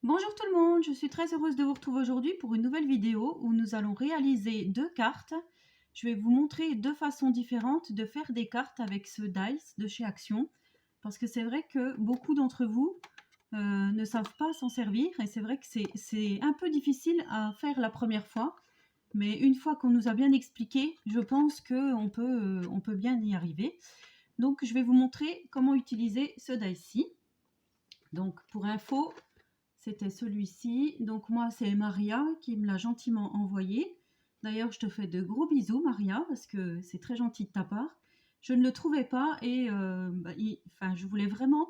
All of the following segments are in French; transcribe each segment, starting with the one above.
Bonjour tout le monde, je suis très heureuse de vous retrouver aujourd'hui pour une nouvelle vidéo où nous allons réaliser deux cartes. Je vais vous montrer deux façons différentes de faire des cartes avec ce dice de chez Action. Parce que c'est vrai que beaucoup d'entre vous ne savent pas s'en servir et c'est vrai que c'est un peu difficile à faire la première fois. Mais une fois qu'on nous a bien expliqué, je pense qu'on peut bien y arriver. Donc je vais vous montrer comment utiliser ce dice-ci. Donc pour info, c'était celui-ci. Donc moi, c'est Maria qui me l'a gentiment envoyé. D'ailleurs, je te fais de gros bisous, Maria, parce que c'est très gentil de ta part. Je ne le trouvais pas et je voulais vraiment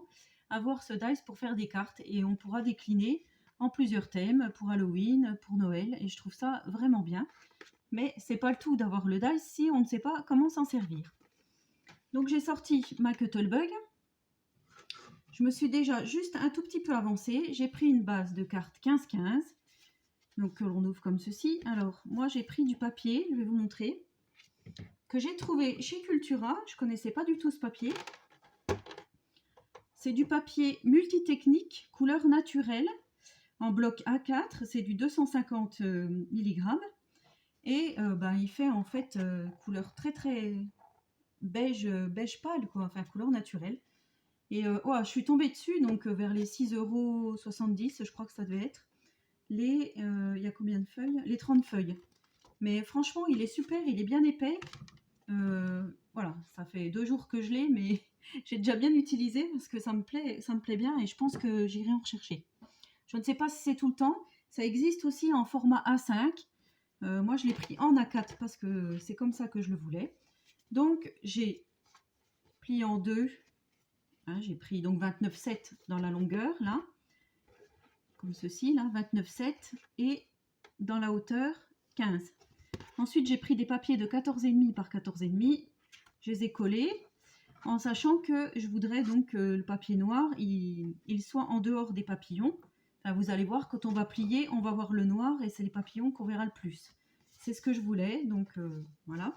avoir ce dice pour faire des cartes et on pourra décliner en plusieurs thèmes pour Halloween, pour Noël et je trouve ça vraiment bien. Mais c'est pas le tout d'avoir le dice si on ne sait pas comment s'en servir. Donc j'ai sorti ma Cuttlebug. Je me suis déjà juste un tout petit peu avancée. J'ai pris une base de cartes 15-15, donc que l'on ouvre comme ceci. Alors, moi j'ai pris du papier, je vais vous montrer, que j'ai trouvé chez Cultura. Je ne connaissais pas du tout ce papier. C'est du papier multitechnique, couleur naturelle, en bloc A4. C'est du 250 mg. Et il fait en fait couleur très très beige, beige pâle, quoi, enfin couleur naturelle. Et je suis tombée dessus, donc vers les 6,70 €, je crois que ça devait être. Il y a combien de feuilles? Les 30 feuilles. Mais franchement, il est super, il est bien épais. Voilà, ça fait 2 jours que je l'ai, mais j'ai déjà bien utilisé parce que ça me plaît bien et je pense que j'irai en rechercher. Je ne sais pas si c'est tout le temps. Ça existe aussi en format A5. Moi, je l'ai pris en A4 parce que c'est comme ça que je le voulais. Donc, j'ai plié en deux. Hein, j'ai pris donc 29,7 dans la longueur, là, comme ceci, là, 29,7, et dans la hauteur, 15. Ensuite, j'ai pris des papiers de 14,5 par 14,5, je les ai collés, en sachant que je voudrais donc que le papier noir, il soit en dehors des papillons. Enfin, vous allez voir, quand on va plier, on va voir le noir, et c'est les papillons qu'on verra le plus. C'est ce que je voulais, donc voilà.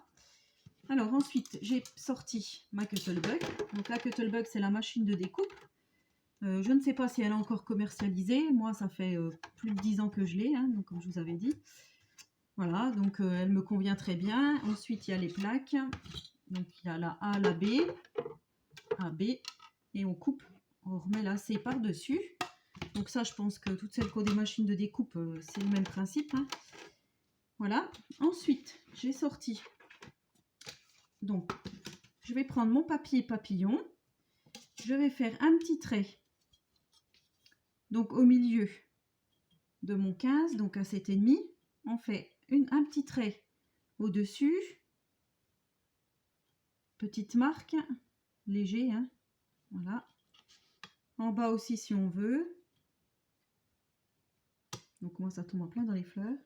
Alors ensuite, j'ai sorti ma Cuttlebug. Donc la Cuttlebug, c'est la machine de découpe. Je ne sais pas si elle est encore commercialisée. Moi, ça fait plus de 10 ans que je l'ai, hein, donc comme je vous avais dit. Voilà, donc elle me convient très bien. Ensuite, il y a les plaques. Donc il y a la A, la B, A, B, et on coupe. On remet la C par-dessus. Donc ça, je pense que toutes celles qui ont des machines de découpe, c'est le même principe, hein. Voilà. Ensuite, j'ai sorti. Donc, je vais prendre mon papier papillon. Je vais faire un petit trait. Donc au milieu de mon 15, donc à 7,5, on fait un petit trait au-dessus. Petite marque, léger, hein. Voilà. En bas aussi si on veut. Donc moi ça tombe en plein dans les fleurs.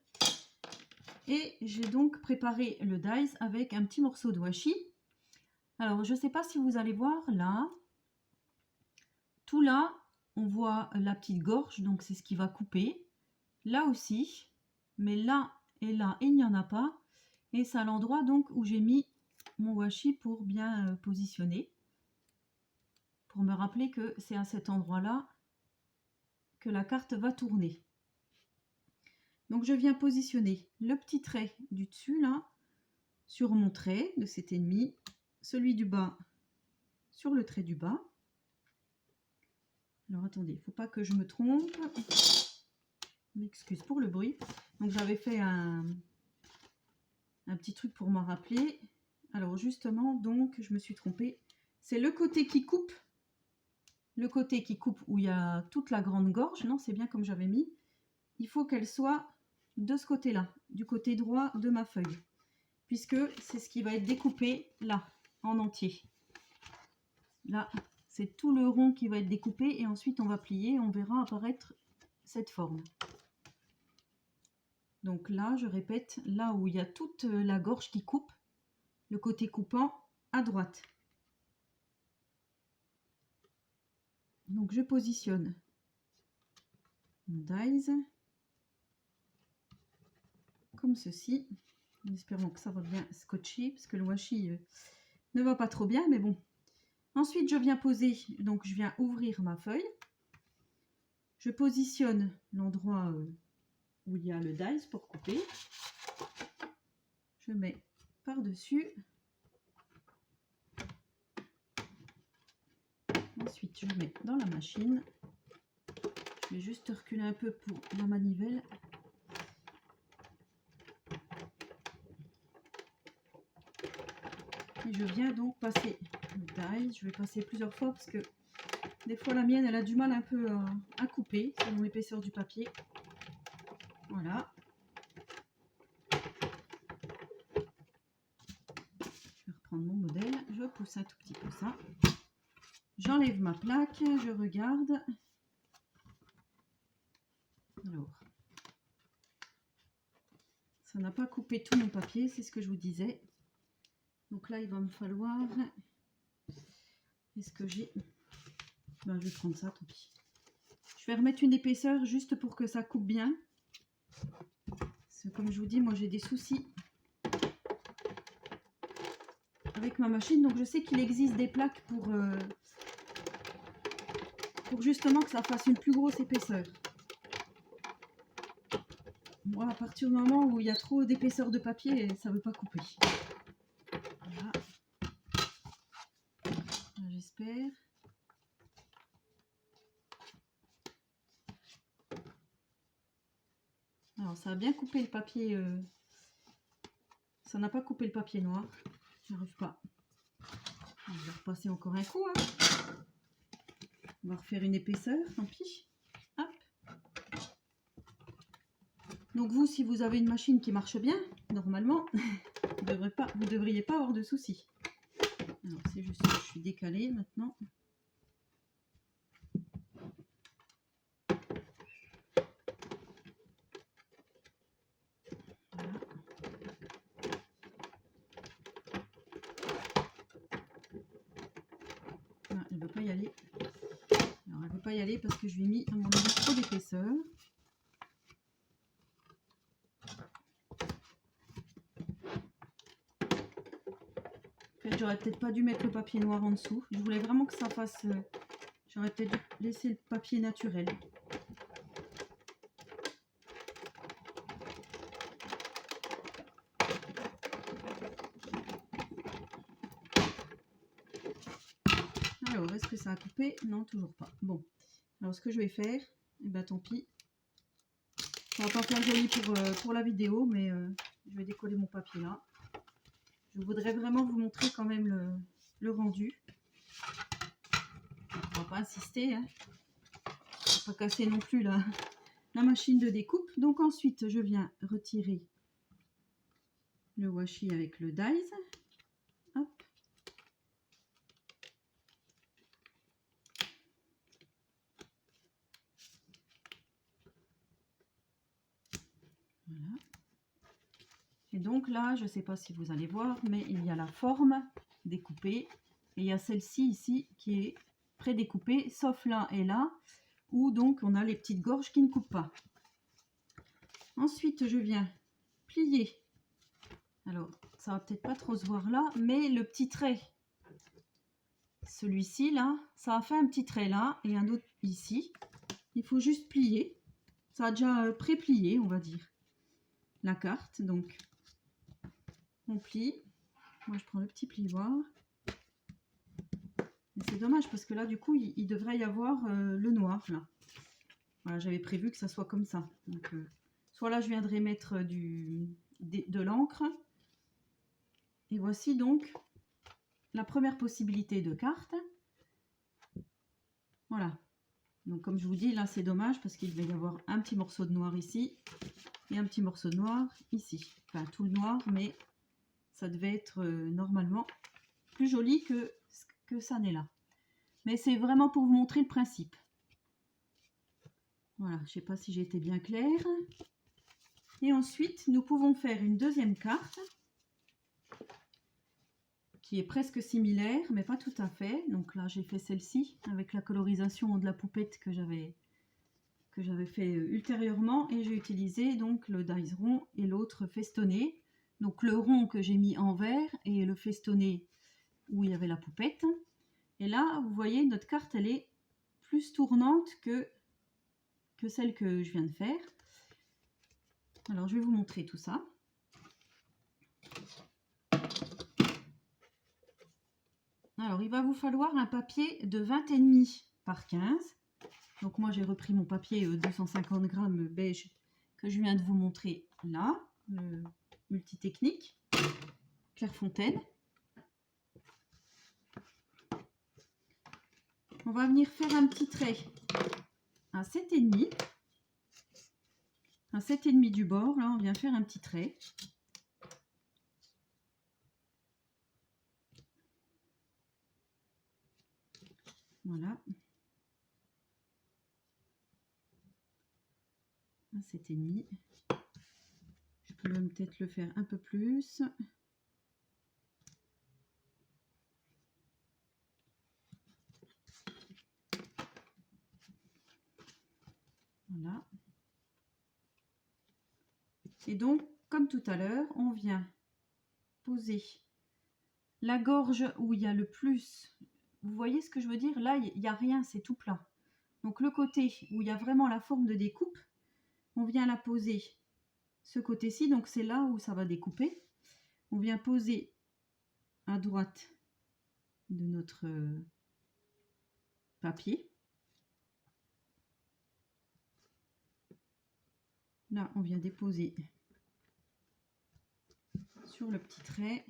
Et j'ai donc préparé le dice avec un petit morceau de washi. Alors je ne sais pas si vous allez voir là. Tout là, on voit la petite gorge, donc c'est ce qui va couper. Là aussi, mais là et là, il n'y en a pas. Et c'est à l'endroit donc où j'ai mis mon washi pour bien positionner. Pour me rappeler que c'est à cet endroit-là que la carte va tourner. Donc je viens positionner le petit trait du dessus là sur mon trait de 7,5, celui du bas sur le trait du bas. Alors attendez, il ne faut pas que je me trompe. Je m'excuse pour le bruit. Donc j'avais fait un petit truc pour m'en rappeler. Alors justement, donc je me suis trompée. C'est le côté qui coupe. Le côté qui coupe où il y a toute la grande gorge. Non, c'est bien comme j'avais mis. Il faut qu'elle soit de ce côté-là, du côté droit de ma feuille. Puisque c'est ce qui va être découpé là, en entier. Là, c'est tout le rond qui va être découpé et ensuite on va plier, on verra apparaître cette forme. Donc là, je répète, là où il y a toute la gorge qui coupe, le côté coupant à droite. Donc je positionne mon dies comme ceci, en espérant que ça va bien scotcher, parce que le washi ne va pas trop bien, mais bon. Ensuite, je viens poser, donc je viens ouvrir ma feuille. Je positionne l'endroit où il y a le dies pour couper. Je mets par-dessus. Ensuite, je mets dans la machine. Je vais juste reculer un peu pour la manivelle. Et je viens donc passer le die. Je vais passer plusieurs fois parce que des fois la mienne elle a du mal un peu à couper selon l'épaisseur du papier. Voilà. Je vais reprendre mon modèle. Je pousse un tout petit peu ça. J'enlève ma plaque. Je regarde. Alors, ça n'a pas coupé tout mon papier, c'est ce que je vous disais. Donc là, il va me falloir... Est-ce que j'ai... Ben, je vais prendre ça, tant pis. Je vais remettre une épaisseur juste pour que ça coupe bien. Parce que comme je vous dis, moi j'ai des soucis avec ma machine. Donc je sais qu'il existe des plaques pour justement que ça fasse une plus grosse épaisseur. Moi, à partir du moment où il y a trop d'épaisseur de papier, ça ne veut pas couper. Voilà. J'espère. Alors, ça a bien coupé le papier. Ça n'a pas coupé le papier noir. J'arrive pas. Je vais repasser encore un coup. Hein. On va refaire une épaisseur, tant pis. Hop. Donc vous, si vous avez une machine qui marche bien, normalement, vous ne devriez pas avoir de soucis. Alors c'est juste que je suis décalée maintenant. Voilà. Ah, elle ne veut pas y aller. Alors elle ne veut pas y aller parce que je lui ai mis à mon avis trop d'épaisseur. J'aurais peut-être pas dû mettre le papier noir en dessous. Je voulais vraiment que ça fasse... J'aurais peut-être dû laisser le papier naturel. Alors, est-ce que ça a coupé? Non, toujours pas. Bon. Alors, ce que je vais faire, eh ben, tant pis. Ça va pas faire joli pour la vidéo, mais je vais décoller mon papier là. Je voudrais vraiment vous montrer quand même le rendu. On va pas insister, hein. On va pas casser non plus la machine de découpe. Donc ensuite, je viens retirer le washi avec le dies. Hop. Voilà. Et donc là, je ne sais pas si vous allez voir, mais il y a la forme découpée. Et il y a celle-ci ici qui est pré-découpée, sauf là et là, où donc on a les petites gorges qui ne coupent pas. Ensuite, je viens plier. Alors, ça va peut-être pas trop se voir là, mais le petit trait, celui-ci là, ça a fait un petit trait là et un autre ici. Il faut juste plier. Ça a déjà pré-plié, on va dire, la carte. Donc, on plie. Moi, je prends le petit plioir. C'est dommage parce que là, du coup, il devrait y avoir le noir là. Voilà, j'avais prévu que ça soit comme ça. Donc, soit là, je viendrai mettre de l'encre. Et voici donc la première possibilité de carte. Voilà. Donc, comme je vous dis, là, c'est dommage parce qu'il devait y avoir un petit morceau de noir ici et un petit morceau de noir ici. Enfin, tout le noir, mais ça devait être normalement plus joli que ça n'est là. Mais c'est vraiment pour vous montrer le principe. Voilà, je ne sais pas si j'ai été bien claire. Et ensuite, nous pouvons faire une deuxième carte qui est presque similaire, mais pas tout à fait. Donc là, j'ai fait celle-ci avec la colorisation de la poupette que j'avais fait ultérieurement. Et j'ai utilisé donc le dies rond et l'autre festonné. Donc le rond que j'ai mis en vert et le festonné où il y avait la poupette. Et là, vous voyez, notre carte, elle est plus tournante que que celle que je viens de faire. Alors, je vais vous montrer tout ça. Alors, il va vous falloir un papier de 20,5 par 15. Donc, moi, j'ai repris mon papier 250 grammes beige que je viens de vous montrer là, le Multitechnique Clairefontaine. On va venir faire un petit trait à 7,5. Un 7,5 du bord, là, on vient faire un petit trait. Voilà. Un 7,5. Je peux même peut-être le faire un peu plus. Voilà. Et donc, comme tout à l'heure, on vient poser la gorge où il y a le plus. Vous voyez ce que je veux dire? Là, il n'y a rien, c'est tout plat. Donc, le côté où il y a vraiment la forme de découpe, on vient la poser ce côté-ci. Donc, c'est là où ça va découper. On vient poser à droite de notre papier. Là, on vient déposer sur le petit trait.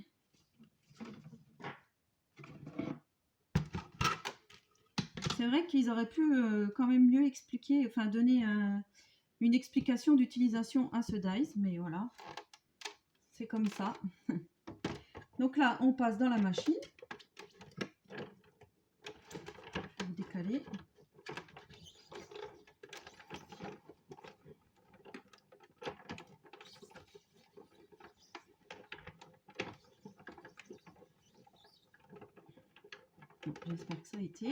C'est vrai qu'ils auraient pu quand même mieux expliquer, enfin donner une explication d'utilisation à ce dies, mais voilà, c'est comme ça. Donc là, on passe dans la machine. Je vais décaler. J'espère que ça a été.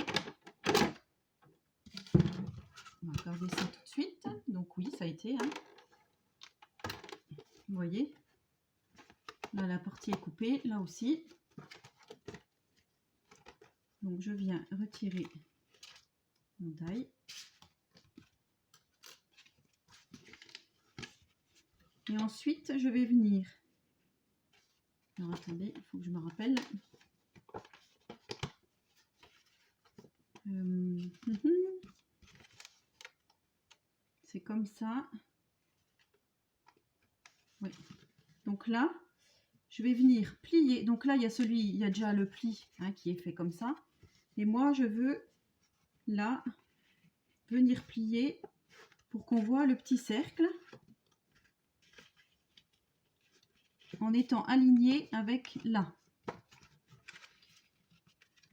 On va regarder ça tout de suite. Donc oui, ça a été. Hein. Vous voyez, là la partie est coupée, là aussi. Donc je viens retirer mon die. Et ensuite, je vais venir. Alors attendez, il faut que je me rappelle. C'est comme ça. Oui. Donc là, je vais venir plier. Donc là, il y a déjà le pli hein, qui est fait comme ça. Et moi, je veux là venir plier pour qu'on voit le petit cercle en étant aligné avec là.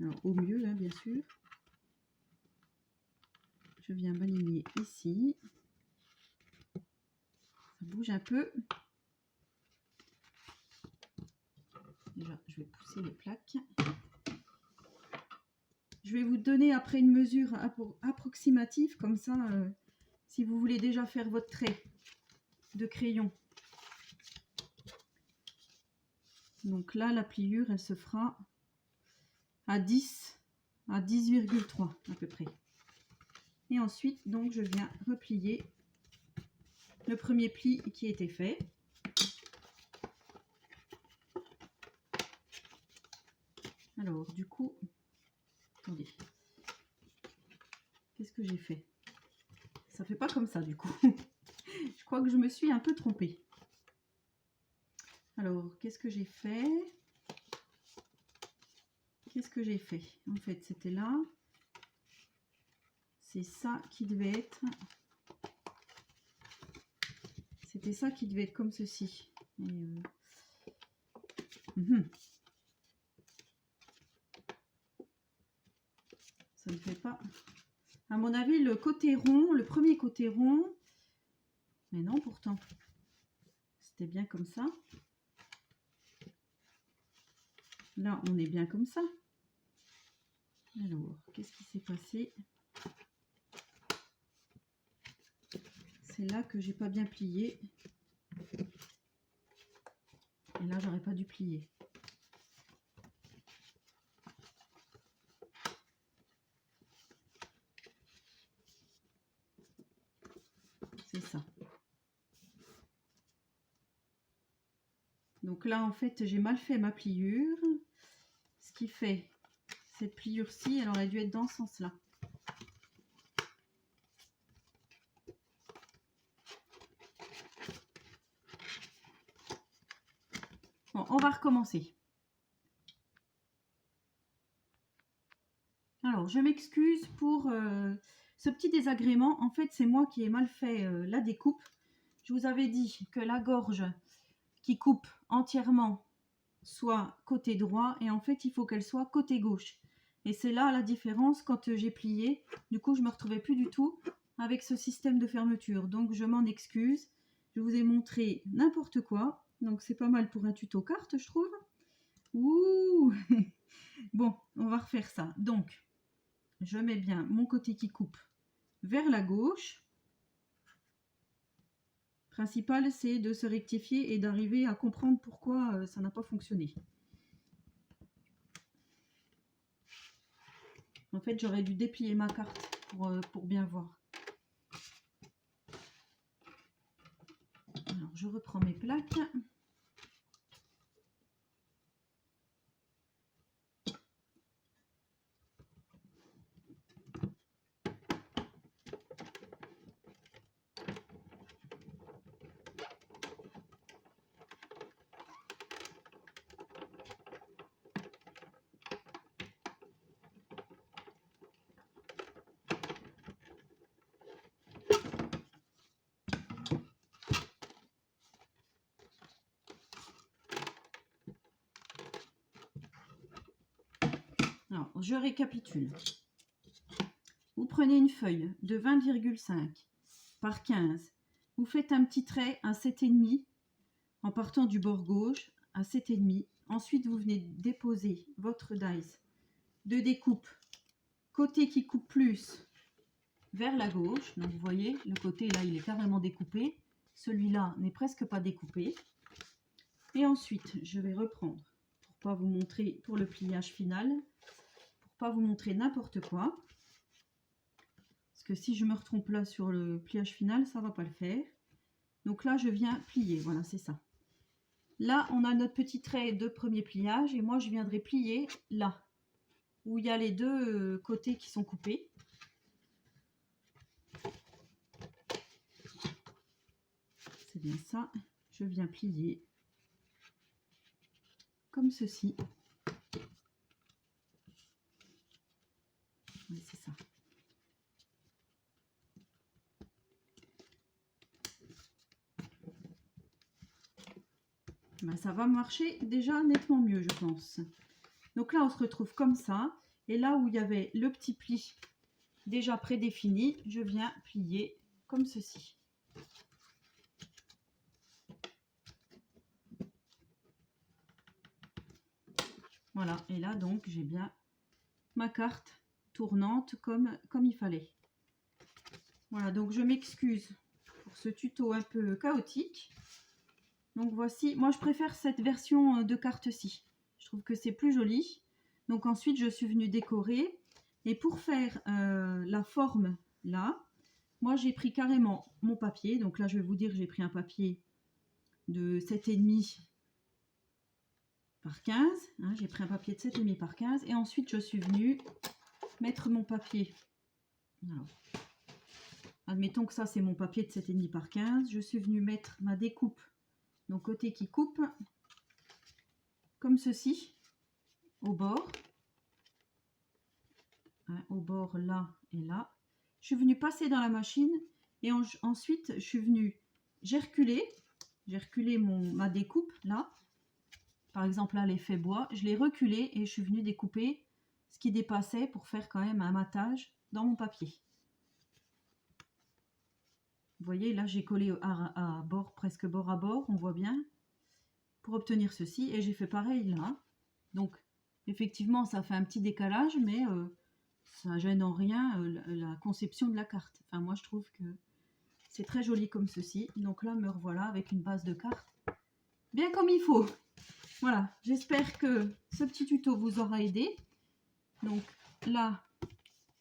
Alors, au mieux, hein, bien sûr. Je viens m'aligner ici. Ça bouge un peu. Déjà, je vais pousser les plaques. Je vais vous donner après une mesure approximative, comme ça, si vous voulez déjà faire votre trait de crayon. Donc là, la pliure, elle se fera à 10,3 à peu près. Et ensuite, donc, je viens replier le premier pli qui était fait. Alors, du coup, attendez, qu'est-ce que j'ai fait? Ça fait pas comme ça, du coup. Je crois que je me suis un peu trompée. Alors, qu'est-ce que j'ai fait? Qu'est-ce que j'ai fait? En fait, c'était là. C'est ça qui devait être. C'était ça qui devait être comme ceci. Et ça ne fait pas. À mon avis, le côté rond, le premier côté rond. Mais non, pourtant. C'était bien comme ça. Là, on est bien comme ça. Alors, qu'est-ce qui s'est passé? C'est là que j'ai pas bien plié. Et là, j'aurais pas dû plier. c'est ça. Donc là, en fait, j'ai mal fait ma pliure. Ce qui fait cette pliure-ci, elle aurait dû être dans ce sens-là. Bon, on va recommencer. Alors, je m'excuse pour ce petit désagrément. En fait, c'est moi qui ai mal fait la découpe. Je vous avais dit que la gorge qui coupe entièrement soit côté droit et en fait, il faut qu'elle soit côté gauche. Et c'est là la différence quand j'ai plié. Du coup, je ne me retrouvais plus du tout avec ce système de fermeture. Donc, je m'en excuse. Je vous ai montré n'importe quoi. Donc, c'est pas mal pour un tuto carte, je trouve. Ouh. Bon, on va refaire ça. Donc, je mets bien mon côté qui coupe vers la gauche. Le principal, c'est de se rectifier et d'arriver à comprendre pourquoi ça n'a pas fonctionné. En fait, j'aurais dû déplier ma carte pour bien voir. Alors, je reprends mes plaques. Alors, je récapitule. Vous prenez une feuille de 20,5 par 15. Vous faites un petit trait à 7,5 en partant du bord gauche à 7,5. Ensuite, vous venez déposer votre dies de découpe côté qui coupe plus vers la gauche. Donc, vous voyez, le côté là, il est carrément découpé. Celui-là n'est presque pas découpé. Et ensuite, je vais reprendre pour pas vous montrer pour le pliage final, pour pas vous montrer n'importe quoi. Parce que si je me retrompe là sur le pliage final, ça va pas le faire. Donc là, je viens plier. Voilà, c'est ça. Là, on a notre petit trait de premier pliage et moi, je viendrai plier là, où il y a les deux côtés qui sont coupés. C'est bien ça. Je viens plier comme ceci. Oui, c'est ça. Ben, ça va marcher déjà nettement mieux, je pense. Donc là, on se retrouve comme ça. Et là où il y avait le petit pli déjà prédéfini, je viens plier comme ceci. Voilà, et là donc j'ai bien ma carte tournante comme il fallait. Voilà, donc je m'excuse pour ce tuto un peu chaotique. Donc voici, moi je préfère cette version de carte-ci. Je trouve que c'est plus joli. Donc ensuite je suis venue décorer. Et pour faire la forme là, moi j'ai pris carrément mon papier. Donc là je vais vous dire que j'ai pris un papier de 7,5 par 15. Hein, j'ai pris un papier de 7,5 par 15. Et ensuite je suis venue mettre mon papier. Alors, admettons que ça c'est mon papier de 7,5 par 15. Je suis venue mettre ma découpe, donc côté qui coupe, comme ceci, au bord. Hein, au bord là et là. Je suis venue passer dans la machine et ensuite je suis venue, j'ai reculé ma découpe là. Par exemple là l'effet bois, je l'ai reculé et je suis venue découper ce qui dépassait pour faire quand même un matage dans mon papier. Vous voyez, là, j'ai collé à bord, presque bord à bord, on voit bien, pour obtenir ceci. Et j'ai fait pareil là. Donc, effectivement, ça fait un petit décalage, mais ça gêne en rien la conception de la carte. Enfin, moi, je trouve que c'est très joli comme ceci. Donc là, me revoilà avec une base de carte bien comme il faut. Voilà, j'espère que ce petit tuto vous aura aidé. Donc là,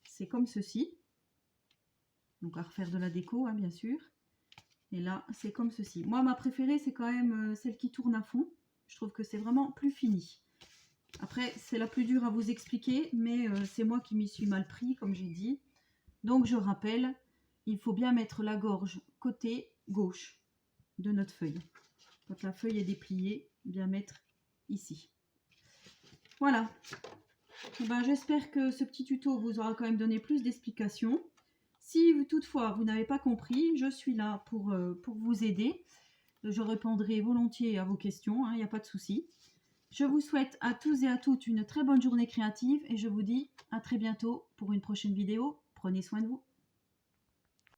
c'est comme ceci. Donc à refaire de la déco, hein, bien sûr. Et là, c'est comme ceci. Moi, ma préférée, c'est quand même celle qui tourne à fond. Je trouve que c'est vraiment plus fini. Après, c'est la plus dure à vous expliquer, mais c'est moi qui m'y suis mal pris, comme j'ai dit. Donc, je rappelle, il faut bien mettre la gorge côté gauche de notre feuille. Quand la feuille est dépliée, bien mettre ici. Voilà. Et ben, j'espère que ce petit tuto vous aura quand même donné plus d'explications. Si toutefois vous n'avez pas compris, je suis là pour vous aider. Je répondrai volontiers à vos questions, il n'y a pas de souci. Je vous souhaite à tous et à toutes une très bonne journée créative et je vous dis à très bientôt pour une prochaine vidéo. Prenez soin de vous.